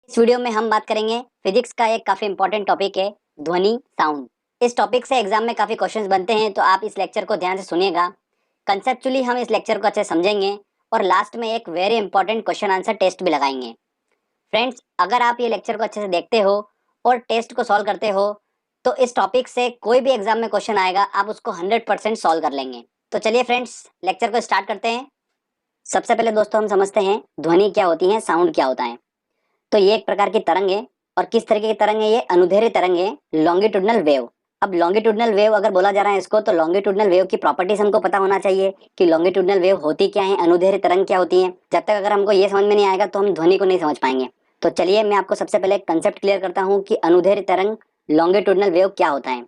इस वीडियो में हम बात करेंगे फिजिक्स का एक काफी इंपॉर्टेंट टॉपिक है ध्वनि साउंड। इस टॉपिक से एग्जाम में काफी क्वेश्चंस बनते हैं, तो आप इस लेक्चर को ध्यान से सुनिएगा। कंसेप्चुअली हम इस लेक्चर को अच्छे समझेंगे और लास्ट में एक very important question answer test भी लगाएंगे। फ्रेंड्स, अगर आप ये लेक्चर को अच्छे से देखते हो और टेस्ट को सॉल्व करते हो तो इस टॉपिक से कोई भी एग्जाम में क्वेश्चन आएगा आप उसको 100% सॉल्व कर लेंगे। तो चलिए फ्रेंड्स, लेक्चर को स्टार्ट करते हैं। सबसे पहले दोस्तों हम समझते हैं ध्वनि क्या होती है, साउंड क्या होता है। तो ये एक प्रकार की तरंग है। और किस तरीके की तरंग है? ये अनुदैर्ध्य तरंग है, लॉन्गिट्यूडनल वेव। अब लॉन्गिट्यूडनल वेव अगर बोला जा रहा है इसको, तो लॉन्गिट्यूडनल वेव की प्रॉपर्टीज हमको पता होना चाहिए कि लॉन्गिट्यूडनल वेव होती क्या है, अनुदैर्ध्य तरंग क्या होती है। जब तक अगर हमको ये समझ में नहीं आएगा तो हम ध्वनि को नहीं समझ पाएंगे। तो चलिए मैं आपको सबसे पहले कंसेप्ट क्लियर करता हूँ कि अनुदैर्ध्य तरंग, लॉन्गिट्यूडनल वेव क्या होता है।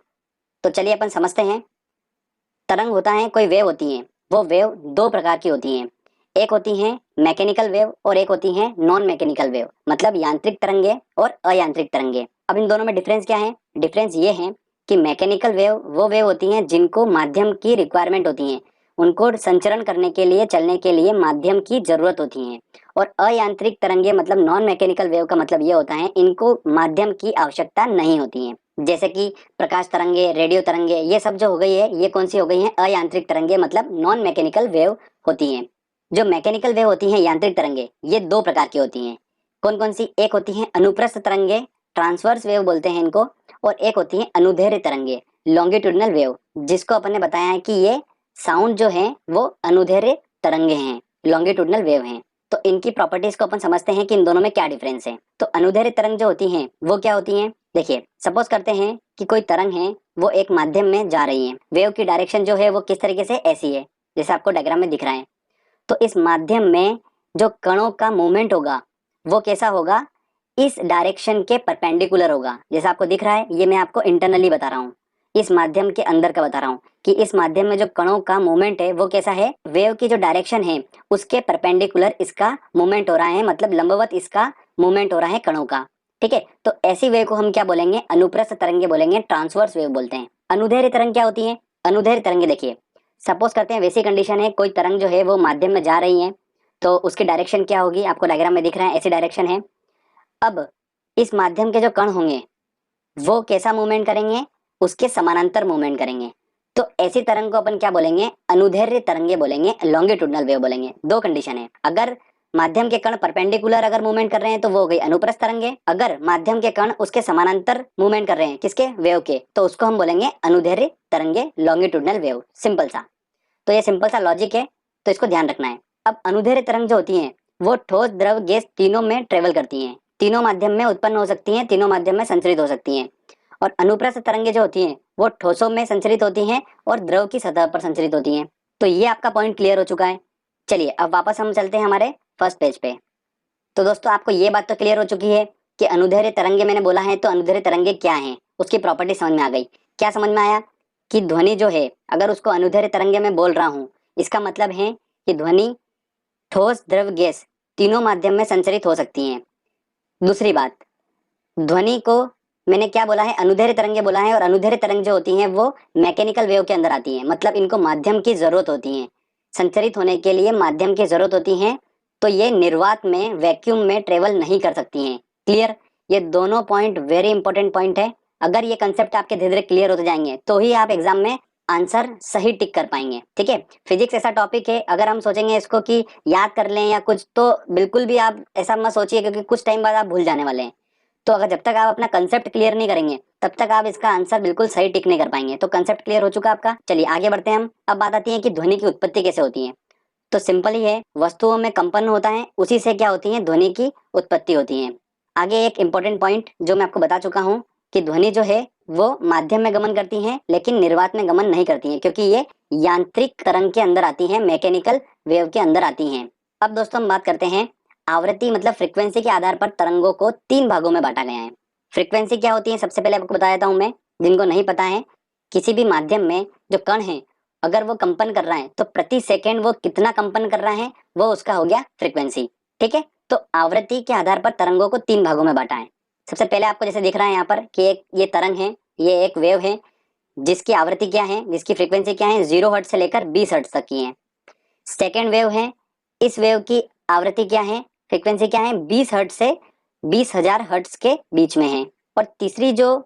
तो चलिए अपन समझते हैं। तरंग होता है, कोई वेव होती है। वो वेव दो प्रकार की होती हैं। एक होती है मैकेनिकल वेव और एक होती है नॉन मैकेनिकल वेव, मतलब यांत्रिक तरंगे और अयांत्रिक तरंगे। अब इन दोनों में डिफरेंस क्या है? डिफरेंस ये है कि मैकेनिकल वेव वो वेव होती हैं जिनको माध्यम की रिक्वायरमेंट होती है, उनको संचरण करने के लिए, चलने के लिए माध्यम की जरूरत होती है। और अयांत्रिक तरंगे मतलब नॉन मैकेनिकल वेव का मतलब ये होता है इनको माध्यम की आवश्यकता नहीं होती है। जैसे कि प्रकाश तरंगे, रेडियो तरंगे, ये सब जो हो गई है, ये कौन सी हो गई है? अयांत्रिक तरंगे, मतलब नॉन मैकेनिकल वेव होती हैं। जो मैकेनिकल वेव होती हैं, यांत्रिक तरंगे, ये दो प्रकार की होती हैं। कौन कौन सी? एक होती है अनुप्रस्थ तरंगे, ट्रांसवर्स वेव बोलते हैं इनको, और एक होती है अनुदैर्ध्य तरंगे, लॉन्गिट्यूडनल वेव, जिसको अपन ने बताया है कि ये साउंड जो है वो अनुदैर्ध्य तरंगे हैं, लॉन्गिट्यूडनल वेव हैं। तो इनकी प्रॉपर्टीज को अपन समझते हैं कि इन दोनों में क्या डिफरेंस है। तो अनुदैर्ध्य तरंग जो होती हैं वो क्या होती हैं? देखिए, सपोज करते हैं कि कोई तरंग है, वो एक माध्यम में जा रही है। वेव की डायरेक्शन जो है वो किस तरीके से? ऐसी है, जैसे आपको डायग्राम में दिख रहा है। तो इस माध्यम में जो कणों का मूवमेंट होगा वो कैसा होगा? इस डायरेक्शन के परपेंडिकुलर होगा। जैसा आपको दिख रहा है, ये मैं आपको इंटरनली बता रहा हूँ, इस माध्यम के अंदर का बता रहा हूँ कि इस माध्यम में जो कणों का मूवमेंट है वो कैसा है? वेव की जो डायरेक्शन है उसके परपेंडिकुलर इसका मूवमेंट हो रहा है, मतलब लंबवत इसका मूवमेंट हो रहा है कणों का। ठीक है, तो ऐसी वेव को हम क्या बोलेंगे? अनुप्रस्थ तरंगे बोलेंगे, ट्रांसवर्स वेव बोलते हैं। अनुदैर्ध्य तरंग क्या होती है? अनुदैर्ध्य तरंगे, देखिए सपोज करते हैं वैसी कंडीशन है, कोई तरंग जो है वो माध्यम में जा रही है, तो उसकी डायरेक्शन क्या होगी? आपको डायग्राम में दिख रहा है, ऐसी डायरेक्शन है। अब इस माध्यम के जो कण होंगे वो कैसा मूवमेंट करेंगे? उसके समानांतर मूवमेंट करेंगे। तो ऐसी तरंग को अपन क्या बोलेंगे? अनुदैर्ध्य तरंगे बोलेंगे, लॉन्गिट्यूडनल वेव बोलेंगे। दो कंडीशन है, अगर माध्यम के कण परपेंडिकुलर अगर मूवमेंट कर रहे हैं तो वो हो गई अनुप्रस्थ तरंगे। अगर माध्यम के कण उसके समानांतर मूवमेंट कर रहे हैं, किसके? वेव के, तो उसको हम बोलेंगे अनुदैर्ध्य तरंगे, लॉन्गिट्यूडनल वेव। सिंपल सा। तो ये सिंपल सा लॉजिक है, तो इसको ध्यान रखना है। अब अनुदैर्ध्य तरंग जो होती हैं वो ठोस, द्रव, गैस तीनों में ट्रेवल करती हैं, तीनों माध्यम में उत्पन्न हो सकती हैं, तीनों माध्यम में संचरित हो सकती हैं। और अनुप्रस्थ तरंगे जो होती हैं वो ठोसों में संचरित होती हैं और द्रव की सतह पर संचरित होती हैं। तो ये आपका पॉइंट क्लियर हो चुका है। चलिए अब वापस हम चलते हैं हमारे फर्स्ट पेज पे। तो दोस्तों आपको ये बात तो क्लियर हो चुकी है कि अनुदैर्ध्य तरंगे मैंने बोला है, तो अनुदैर्ध्य तरंगे क्या हैं, उसकी प्रॉपर्टी समझ में आ गई। क्या समझ में आया? कि ध्वनि जो है, अगर उसको अनुदैर्ध्य तरंगे में बोल रहा हूँ, इसका मतलब है कि ध्वनि ठोस, द्रव, गैस तीनों माध्यम में संचरित हो सकती है। दूसरी बात, ध्वनि को मैंने क्या बोला है? अनुदैर्ध्य तरंगे बोला है। और अनुदैर्ध्य तरंग जो होती हैं वो मैकेनिकल वेव के अंदर आती हैं, मतलब इनको माध्यम की जरूरत होती है, संचरित होने के लिए माध्यम की जरूरत होती है। तो ये निर्वात में, वैक्यूम में ट्रेवल नहीं कर सकती हैं। क्लियर? ये दोनों पॉइंट वेरी इंपॉर्टेंट पॉइंट है। अगर ये कंसेप्ट आपके धीरे धीरे क्लियर होते जाएंगे तो ही आप एग्जाम में आंसर सही टिक कर पाएंगे। ठीक है, फिजिक्स ऐसा टॉपिक है, अगर हम सोचेंगे इसको कि याद कर लें या कुछ, तो बिल्कुल भी आप ऐसा मत सोचिए, क्योंकि कुछ टाइम बाद आप भूल जाने वाले हैं। तो अगर जब तक आप अपना कंसेप्ट क्लियर नहीं करेंगे तब तक आप इसका आंसर बिल्कुल सही टिक नहीं कर पाएंगे। तो कंसेप्ट क्लियर हो चुका आपका। चलिए आगे बढ़ते हैं हम। अब बात आती है कि ध्वनि की उत्पत्ति कैसे होती है। तो सिंपल ही है, वस्तुओं में कंपन होता है, उसी से क्या होती है? ध्वनि की उत्पत्ति होती है। आगे एक इंपॉर्टेंट पॉइंट जो मैं आपको बता चुका हूँ कि ध्वनि जो है वो माध्यम में गमन करती है लेकिन निर्वात में गमन नहीं करती है, क्योंकि ये यांत्रिक तरंग के अंदर आती है, मैकेनिकल वेव के अंदर आती हैं। अब दोस्तों हम बात करते हैं आवृत्ति, मतलब फ्रीक्वेंसी के आधार पर तरंगों को तीन भागों में बांटा गया है। फ्रीक्वेंसी क्या होती है? सबसे पहले आपको बता देता हूं मैं, जिनको नहीं पता है। किसी भी माध्यम में जो कण है अगर वो कंपन कर रहा है तो प्रति सेकंड वो कितना कंपन कर रहा है, वो उसका हो गया फ्रीक्वेंसी। ठीक है, तो आवृत्ति के आधार पर तरंगों को तीन भागों में बांटा है। सबसे पहले आपको जैसे दिख रहा है यहाँ पर कि एक ये तरंग है, ये एक वेव है जिसकी आवृत्ति क्या है, जिसकी फ्रीक्वेंसी क्या है, 0 हर्ट्ज से लेकर 20 हर्ट्ज तक की है। सेकेंड वेव है, इस वेव की आवृत्ति क्या है, फ्रीक्वेंसी क्या है, 20 हर्ट्ज से 20,000 हर्ट्ज के बीच में है। और तीसरी जो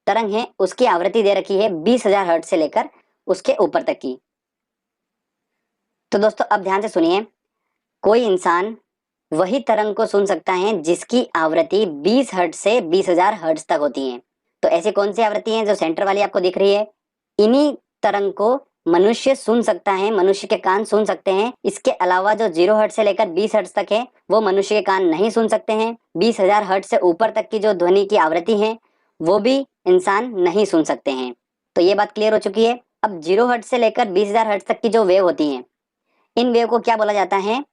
तरंग है उसकी आवृत्ति दे रखी है 20,000 हर्ट्ज से लेकर उसके ऊपर तक की। तो दोस्तों अब ध्यान से सुनिए, कोई इंसान वही तरंग को सुन सकता है जिसकी आवृत्ति 20 हर्ट्ज से 20,000 हर्ट्ज तक होती है। तो ऐसी कौन सी आवृत्ति है जो सेंटर वाली आपको दिख रही है? इन्हीं तरंग को मनुष्य सुन सकता है, मनुष्य के कान सुन सकते हैं। इसके अलावा जो 0 हर्ट्ज से लेकर 20 हर्ट्ज तक है वो मनुष्य के कान नहीं सुन सकते हैं। 20,000 हर्ट्ज से ऊपर तक की जो ध्वनि की आवृत्ति है वो भी इंसान नहीं सुन सकते हैं। तो ये बात क्लियर हो चुकी है। अब 0 हर्ट्ज से लेकर 20,000 हर्ट्ज तक की जो वेव होती है, इन वेव को क्या बोला जाता है?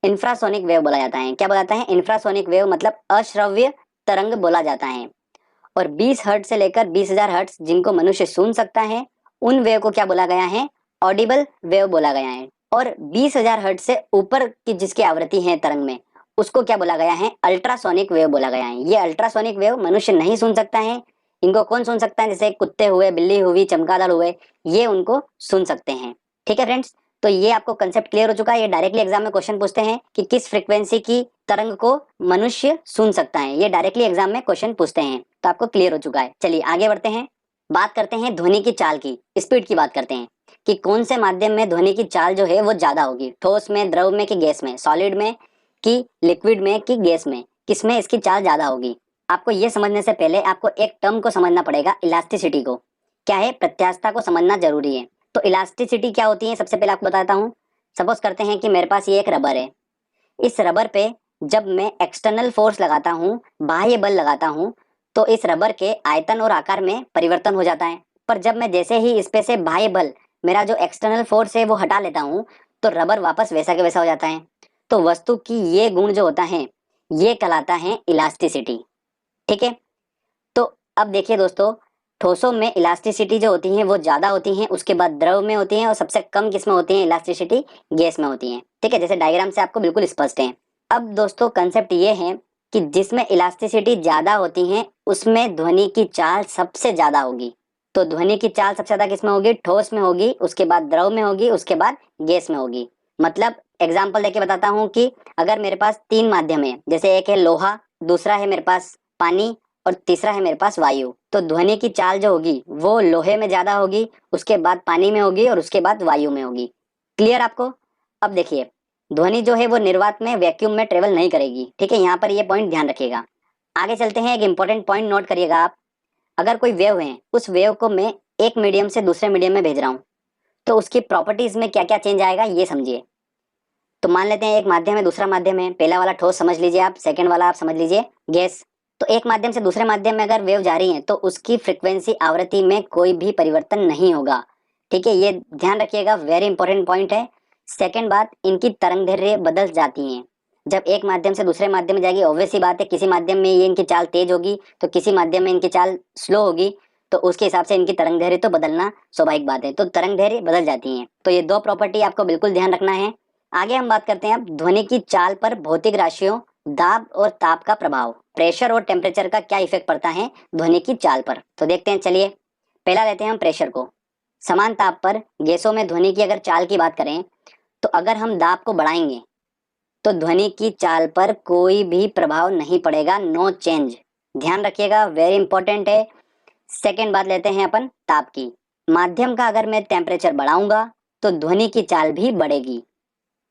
इंफ्रासोनिक वेव बोला जाता है। क्या बोला जाता है? इंफ्रासोनिक वेव, मतलब अश्रव्य तरंग बोला जाता है। और 20 हर्ट्ज से लेकर 20,000 हर्ट्ज जिनको मनुष्य सुन सकता है, उन वेव को क्या बोला गया है? ऑडिबल वेव बोला गया है। और 20,000 हर्ट्ज से ऊपर की जिसकी आवृत्ति है तरंग में, उसको क्या बोला गया है? अल्ट्रासोनिक वेव बोला गया है। ये अल्ट्रासोनिक वेव मनुष्य नहीं सुन सकता है। इनको कौन सुन सकता है? जैसे कुत्ते हुए, बिल्ली हुई, चमगादड़ हुए, ये उनको सुन सकते हैं। ठीक है फ्रेंड्स, तो ये आपको कंसेप्ट क्लियर हो चुका है। ये डायरेक्टली एग्जाम में क्वेश्चन पूछते हैं कि किस फ्रीक्वेंसी की तरंग को मनुष्य सुन सकता है। ये डायरेक्टली एग्जाम में क्वेश्चन पूछते हैं, तो आपको क्लियर हो चुका है। चलिए आगे बढ़ते हैं, बात करते हैं ध्वनि की चाल की, स्पीड की बात करते हैं कि कौन से माध्यम में ध्वनि की चाल जो है वो ज्यादा होगी। ठोस में, द्रव में कि गैस में, सॉलिड में कि लिक्विड में कि गैस में, किसमें इसकी चाल ज्यादा होगी? आपको ये समझने से पहले आपको एक टर्म को समझना पड़ेगा, इलास्टिसिटी को। क्या है? प्रत्यास्थता को समझना जरूरी है। तो इलास्टिसिटी क्या होती है सबसे पहले आपको बताता हूँ। सपोज करते हैं कि मेरे पास ये एक रबर है। इस रबर पे जब मैं एक्सटर्नल फोर्स लगाता हूँ, बाह्य बल लगाता हूँ, तो इस रबर के आयतन और आकार में परिवर्तन हो जाता है। पर जब मैं जैसे ही इस पे से बाह्य बल, मेरा जो एक्सटर्नल फोर्स है वो हटा लेता हूँ, तो रबर वापस वैसा के वैसा हो जाता है। तो वस्तु की ये गुण जो होता है ये कहलाता है इलास्टिसिटी। ठीक है, तो अब देखिए दोस्तों, ठोसों में इलास्टिसिटी जो होती है वो ज्यादा होती है, उसके बाद द्रव में होती है, और सबसे कम किसमें होती है इलास्टिसिटी? गैस में होती है। ठीक है, जैसे डायग्राम से आपको बिल्कुल स्पष्ट है। अब दोस्तों कंसेप्ट ये है कि जिसमें इलास्टिसिटी ज्यादा होती है उसमें ध्वनि की चाल सबसे ज्यादा होगी। तो ध्वनि की चाल सबसे ज्यादा किसमें होगी? ठोस में होगी, उसके बाद द्रव में होगी, उसके बाद गैस में होगी। मतलब एग्जाम्पल देके बताता हूँ कि अगर मेरे पास 3 माध्यम है, जैसे एक है लोहा, दूसरा है मेरे पास पानी, और तीसरा है मेरे पास वायु, तो ध्वनि की चाल जो होगी वो लोहे में ज्यादा होगी, उसके बाद पानी में होगी, और उसके बाद वायु में होगी। क्लियर आपको? अब देखिए, ध्वनि जो है वो निर्वात में, वैक्यूम में ट्रेवल नहीं करेगी। ठीक है, यहाँ पर ये पॉइंट ध्यान रखिएगा। आगे चलते हैं, एक इंपॉर्टेंट पॉइंट नोट करिएगा आप। अगर कोई वेव है, उस वेव को मैं एक मीडियम से दूसरे मीडियम में भेज रहा हूँ, तो उसकी प्रॉपर्टीज में क्या क्या चेंज आएगा ये समझिए। तो मान लेते हैं एक माध्यम है, दूसरा माध्यम है। पहला वाला ठोस समझ लीजिए आप, सेकंड वाला आप समझ लीजिए गैस। तो एक माध्यम से दूसरे माध्यम में अगर वेव जा रही है तो उसकी फ्रीक्वेंसी, आवृत्ति में कोई भी परिवर्तन नहीं होगा। ठीक है, ये ध्यान रखिएगा, वेरी इंपॉर्टेंट पॉइंट है। सेकंड बात, इनकी तरंगदैर्घ्य बदल जाती हैं। जब एक माध्यम से दूसरे माध्यम में जाएगी, ऑब्वियस सी बात है, किसी माध्यम में ये इनकी चाल तेज होगी तो किसी माध्यम में इनकी चाल स्लो होगी, तो उसके हिसाब से इनकी तरंगदैर्घ्य तो बदलना स्वाभाविक बात है। तो तरंगदैर्घ्य बदल जाती हैं। तो ये 2 प्रॉपर्टी आपको बिल्कुल ध्यान रखना है। आगे हम बात करते हैं अब ध्वनि की चाल पर भौतिक राशियों, दाब और ताप का प्रभाव, प्रेशर और टेम्परेचर का क्या इफेक्ट पड़ता है ध्वनि की चाल पर। तो देखते हैं, चलिए पहला लेते हैं हम प्रेशर को। समान ताप पर गैसों में ध्वनि की अगर चाल की बात करें, तो अगर हम दाब को बढ़ाएंगे तो ध्वनि की चाल पर कोई भी प्रभाव नहीं पड़ेगा, नो चेंज। ध्यान रखिएगा, वेरी इंपॉर्टेंट है। सेकेंड बात लेते हैं अपन ताप की। माध्यम का अगर मैं टेम्परेचर बढ़ाऊंगा तो ध्वनि की चाल भी बढ़ेगी।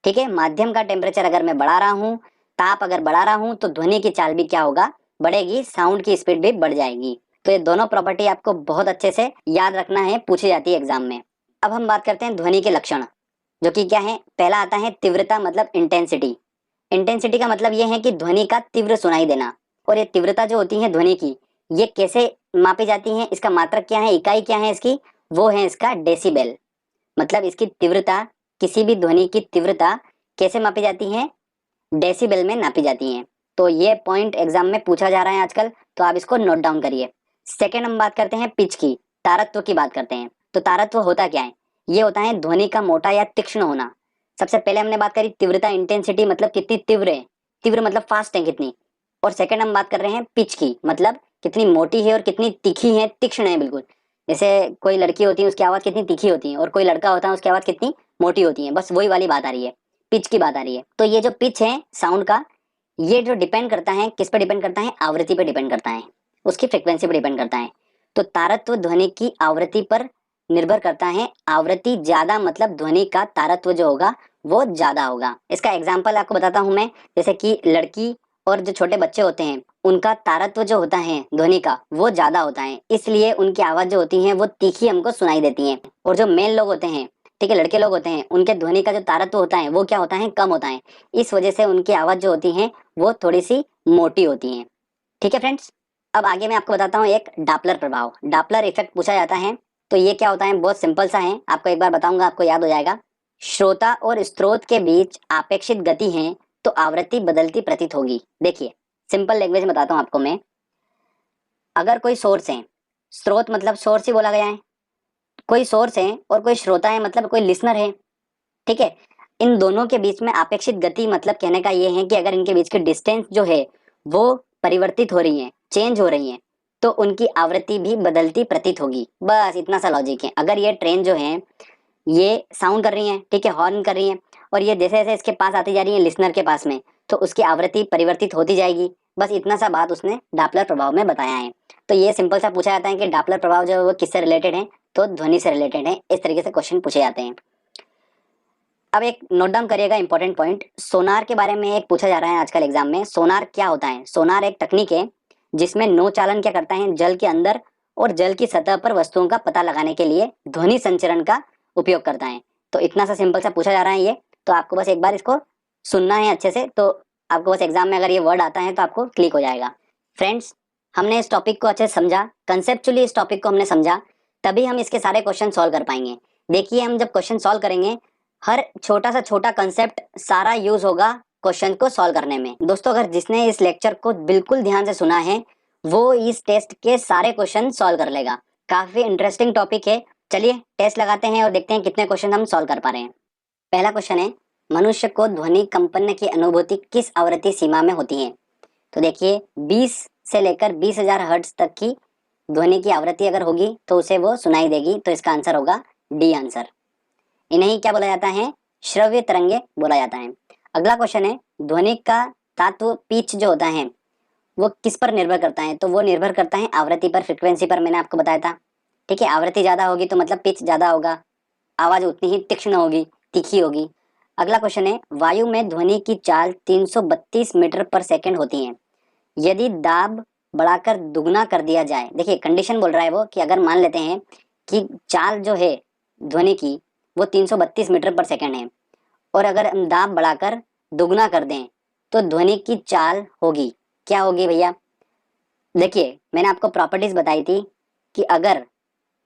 ठीक है, माध्यम का टेम्परेचर अगर मैं बढ़ा रहा हूँ, ताप अगर बढ़ा रहा हूँ, तो ध्वनि की चाल भी क्या होगा? बढ़ेगी, साउंड की स्पीड भी बढ़ जाएगी। तो ये दोनों प्रॉपर्टी आपको बहुत अच्छे से याद रखना है, पूछी जाती है एग्जाम में। अब हम बात करते हैं ध्वनि के लक्षण, जो कि क्या है? पहला आता है तीव्रता, मतलब इंटेंसिटी। इंटेंसिटी का मतलब ये है कि ध्वनि का तीव्र सुनाई देना। और ये तीव्रता जो होती है ध्वनि की, ये कैसे मापी जाती है? इसका मात्रक क्या है, इकाई क्या है इसकी? वो है इसका डेसिबल। मतलब इसकी तीव्रता, किसी भी ध्वनि की तीव्रता कैसे मापी जाती है? डेसिबल में नापी जाती है। तो ये पॉइंट एग्जाम में पूछा जा रहा है आजकल, तो आप इसको नोट डाउन करिए। सेकेंड हम बात करते हैं पिच की, तारत्व की बात करते हैं। तो तारत्व होता क्या है? ये होता है ध्वनि का मोटा या तीक्ष्ण होना। सबसे पहले हमने बात करी तीव्रता, इंटेंसिटी, मतलब कितनी तीव्र है, तीव्र मतलब फास्ट है कितनी। और सेकेंड हम बात कर रहे हैं पिच की, मतलब कितनी मोटी है और कितनी तीखी है, तीक्ष्ण है बिल्कुल। जैसे कोई लड़की होती है उसकी आवाज कितनी तीखी होती है, और कोई लड़का होता है उसकी आवाज कितनी मोटी होती है, बस वही वाली बात आ रही है, पिच की बात आ रही है। तो ये जो पिच है साउंड का, ये जो डिपेंड करता है किस पे डिपेंड करता है, आवृत्ति पे डिपेंड करता है, उसकी फ्रिक्वेंसी पे डिपेंड करता है। तो तारत्व ध्वनि की आवृत्ति पर निर्भर करता है। आवृत्ति ज्यादा मतलब ध्वनि का तारत्व जो होगा वो ज्यादा होगा। इसका एग्जाम्पल आपको बताता हूं मैं, जैसे कि लड़की और जो छोटे बच्चे होते हैं उनका तारत्व जो होता है ध्वनि का वो ज्यादा होता है, इसलिए उनकी आवाज जो होती है वो तीखी हमको सुनाई देती है। और जो मेल लोग होते हैं, ठीक है, लड़के लोग होते हैं, उनके ध्वनि का जो तारत्व होता है वो क्या होता है, कम होता है। इस वजह से उनकी आवाज जो होती है वो थोड़ी सी मोटी होती है। ठीक है फ्रेंड्स, अब आगे मैं आपको बताता हूँ एक डापलर प्रभाव, डापलर इफेक्ट पूछा जाता है। तो ये क्या होता है, बहुत सिंपल सा है, आपको एक बार बताऊंगा आपको याद हो जाएगा। श्रोता और स्रोत के बीच अपेक्षित गति है तो आवृत्ति बदलती प्रतीत होगी। देखिए सिंपल लैंग्वेज में बताता हूँ आपको मैं। अगर कोई सोर्स है, स्रोत मतलब सोर्स ही बोला गया है, कोई सोर्स है और कोई श्रोता है मतलब कोई लिसनर है, ठीक है। इन दोनों के बीच में अपेक्षित गति मतलब कहने का ये है कि अगर इनके बीच की डिस्टेंस जो है वो परिवर्तित हो रही है, चेंज हो रही है, तो उनकी आवृत्ति भी बदलती प्रतीत होगी। बस इतना सा लॉजिक है। अगर ये ट्रेन जो है ये साउंड कर रही है, ठीक है, हॉर्न कर रही है, और ये जैसे जैसे इसके पास आती जा रही है लिसनर के पास में, तो उसकी आवृत्ति परिवर्तित होती जाएगी। बस इतना सा बात उसने डापलर प्रभाव में बताया है। तो ये सिंपल सा पूछा जाता है कि डापलर प्रभाव जो है वो किससे रिलेटेड है, तो ध्वनि से रिलेटेड है। इस तरीके से क्वेश्चन पूछे जाते हैं। अब एक नोट डाउन करिएगा इंपॉर्टेंट पॉइंट, सोनार के बारे में एक पूछा जा रहा है आजकल एग्जाम में। सोनार क्या होता है, सोनार एक तकनीक है जिसमें नौ चालन क्या करता है, जल के अंदर और जल की सतह पर वस्तुओं का पता लगाने के लिए ध्वनि संचरण का उपयोग करता है। तो इतना सा सिंपल सा पूछा जा रहा है ये, तो आपको बस एक बार इसको सुनना है अच्छे से, तो आपको बस एग्जाम में अगर ये वर्ड आता है तो आपको क्लिक हो जाएगा। फ्रेंड्स, हमने इस टॉपिक को अच्छे से समझा, कंसेप्चुअली इस टॉपिक को हमने समझा, तभी हम इसके सारे क्वेश्चन सॉल्व कर पाएंगे। देखिए हम जब क्वेश्चन सॉल्व करेंगे, हर छोटा सा छोटा कंसेप्ट सारा यूज होगा क्वेश्चन को सॉल्व करने में। दोस्तों, अगर जिसने इस लेक्चर को बिल्कुल ध्यान से सुना है वो इस टेस्ट के सारे क्वेश्चन सॉल्व कर लेगा। काफी इंटरेस्टिंग टॉपिक है। चलिए टेस्ट लगाते हैं और देखते हैं कितने क्वेश्चन हम सॉल्व कर पा रहे हैं। पहला क्वेश्चन है, मनुष्य को ध्वनि कंपन की अनुभूति किस आवृत्ति सीमा में होती है। तो देखिए 20 से लेकर 20,000 हर्ट्ज तक की ध्वनि की आवृत्ति अगर होगी तो उसे वो सुनाई देगी। तो इसका आंसर होगा डी आंसर। इन्हें क्या बोला जाता है, श्रव्य तरंगे बोला जाता है। अगला क्वेश्चन है, ध्वनि का तात्व पिच जो होता है वो किस पर निर्भर करता है। तो वो निर्भर करता है आवृत्ति पर, फ्रिक्वेंसी पर, मैंने आपको बताया था। ठीक है, आवृत्ति ज्यादा होगी तो मतलब पिच ज्यादा होगा, आवाज उतनी ही तीक्ष्ण होगी, तीखी होगी। अगला क्वेश्चन है, वायु में ध्वनि की चाल 332 मीटर पर सेकंड होती है। यदि दाब बढ़ाकर दुगना कर दिया जाए, देखिए कंडीशन बोल रहा है वो कि अगर मान लेते हैं कि चाल जो है ध्वनि की वो 332 मीटर पर सेकंड है, और अगर हम दाब बढ़ाकर दुगना कर दें तो ध्वनि की चाल होगी, क्या होगी भैया। देखिए मैंने आपको प्रॉपर्टीज बताई थी कि अगर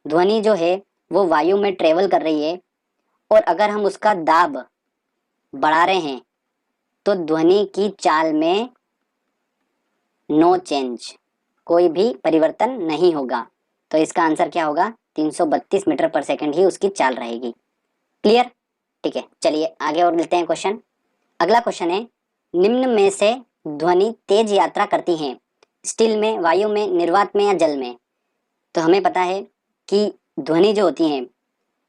ध्वनि जो है वो वायु में ट्रेवल कर रही है और अगर हम उसका दाब बढ़ा रहे हैं तो ध्वनि की चाल में नो चेंज, कोई भी परिवर्तन नहीं होगा। तो इसका आंसर क्या होगा, 332 मीटर पर सेकंड ही उसकी चाल रहेगी। क्लियर, ठीक है। चलिए आगे और लेते हैं क्वेश्चन। अगला क्वेश्चन है, निम्न में से ध्वनि तेज यात्रा करती है, स्टील में, वायु में, निर्वात में या जल में। तो हमें पता है कि ध्वनि जो होती है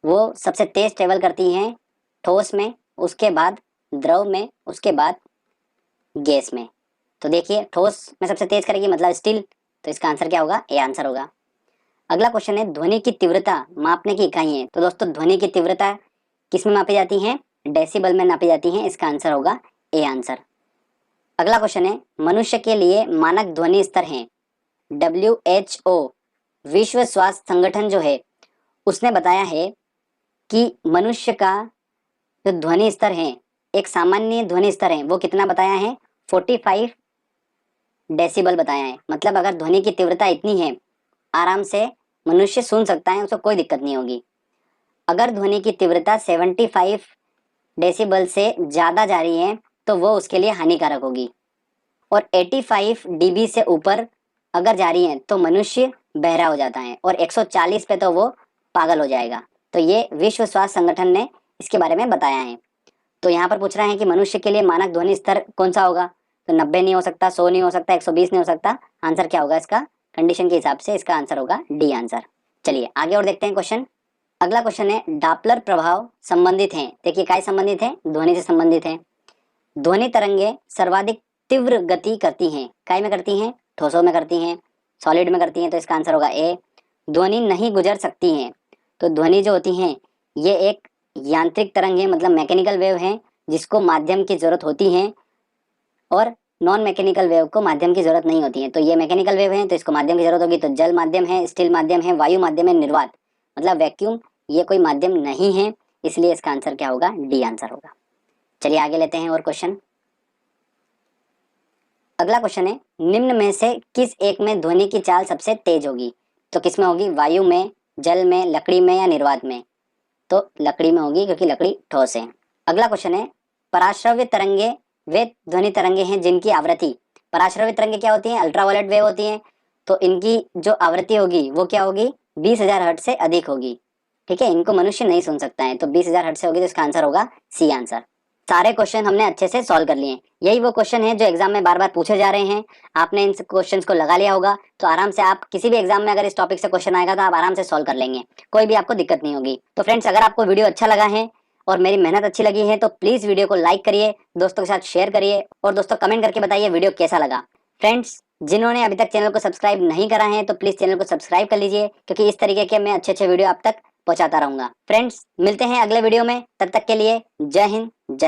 वो सबसे तेज ट्रेवल करती है ठोस में, उसके बाद द्रव में, उसके बाद गैस में। तो देखिए ठोस में सबसे तेज करेगी मतलब स्टील, तो इसका आंसर क्या होगा, ए आंसर होगा। अगला क्वेश्चन है, ध्वनि की तीव्रता मापने की इकाई है। तो दोस्तों ध्वनि की तीव्रता किस में मापी जाती है, डेसिबल में नापी जाती है। इसका आंसर होगा ए आंसर। अगला क्वेश्चन है, मनुष्य के लिए मानक ध्वनि स्तर है। WHO विश्व स्वास्थ्य संगठन जो है उसने बताया है कि मनुष्य का जो ध्वनि स्तर है, एक सामान्य ध्वनि स्तर है, वो कितना बताया है, 45 डेसिबल बताया है। मतलब अगर ध्वनि की तीव्रता इतनी है, आराम से मनुष्य सुन सकता है, उसको कोई दिक्कत नहीं होगी। अगर ध्वनि की तीव्रता 75 डेसिबल से ज्यादा जा रही है तो वो उसके लिए हानिकारक होगी, और 85 डीबी से ऊपर अगर जा रही है तो मनुष्य बहरा हो जाता है, और 140 पे तो वो पागल हो जाएगा। तो ये विश्व स्वास्थ्य संगठन ने इसके बारे में बताया है। तो यहाँ पर पूछ रहा है कि मनुष्य के लिए मानक ध्वनि स्तर कौन सा होगा। तो 90 नहीं हो सकता, 100 नहीं हो सकता, 120 नहीं हो सकता। आंसर क्या होगा इसका, कंडीशन के हिसाब से इसका आंसर होगा डी आंसर। चलिए आगे और देखते हैं क्वेश्चन। अगला क्वेश्चन है, डापलर प्रभाव संबंधित है। देखिए काय संबंधित है, ध्वनि से संबंधित है। ध्वनि तरंगे सर्वाधिक तीव्र गति करती हैं। काय में करती हैं? ठोसों में करती हैं, सॉलिड में करती हैं, तो इसका आंसर होगा ए। ध्वनि नहीं गुजर सकती हैं। तो ध्वनि जो होती हैं ये एक यांत्रिक तरंग है, मतलब मैकेनिकल वेव है, जिसको माध्यम की जरूरत होती है, और नॉन मैकेनिकल वेव को माध्यम की जरूरत नहीं होती है। तो ये मैकेनिकल वेव है तो इसको माध्यम की जरूरत होगी। तो जल माध्यम है, स्टील माध्यम है, वायु माध्यम है, निर्वात मतलब वैक्यूम, ये कोई माध्यम नहीं है, इसलिए इसका आंसर क्या होगा? डी आंसर होगा। चलिए आगे लेते हैं और क्वेश्चन। अगला क्वेश्चन है, निम्न में से किस एक में ध्वनि की चाल सबसे तेज होगी? तो किस में होगी? वायु में, जल में, लकड़ी में या निर्वात में? तो लकड़ी में होगी, क्योंकि लकड़ी ठोस है। अगला क्वेश्चन है, पराश्रव्य तरंगे वे ध्वनि तरंगे हैं जिनकी आवृत्ति, पराश्रव्य तरंगे क्या होती हैं? अल्ट्रावायलेट वेव होती हैं। तो इनकी जो आवृत्ति होगी वो क्या होगी? 20,000 हर्ट्ज से अधिक होगी। ठीक है, इनको मनुष्य नहीं सुन सकता है, तो 20,000 हर्ट्ज से होगी, तो इसका आंसर होगा सी आंसर। सारे क्वेश्चन हमने अच्छे से सॉल्व कर लिए। यही वो क्वेश्चन है जो एग्जाम में बार बार पूछे जा रहे हैं। आपने इन क्वेश्चंस को लगा लिया होगा, तो आराम से आप किसी भी एग्जाम में अगर इस टॉपिक से क्वेश्चन आएगा तो आप आराम से सॉल्व कर लेंगे, कोई भी आपको दिक्कत नहीं होगी। तो फ्रेंड्स, अगर आपको वीडियो अच्छा लगा है और मेरी मेहनत अच्छी लगी है तो प्लीज वीडियो को लाइक करिए, दोस्तों के साथ शेयर करिए, और दोस्तों कमेंट करके बताइए वीडियो कैसा लगा। फ्रेंड्स, जिन्होंने अभी तक चैनल को सब्सक्राइब नहीं करा है तो प्लीज चैनल को सब्सक्राइब कर लीजिए, क्योंकि इस तरीके के मैं अच्छे अच्छे वीडियो आप तक पहुंचाता रहूंगा। फ्रेंड्स, मिलते हैं अगले वीडियो में, तब तक के लिए जय हिंद, जय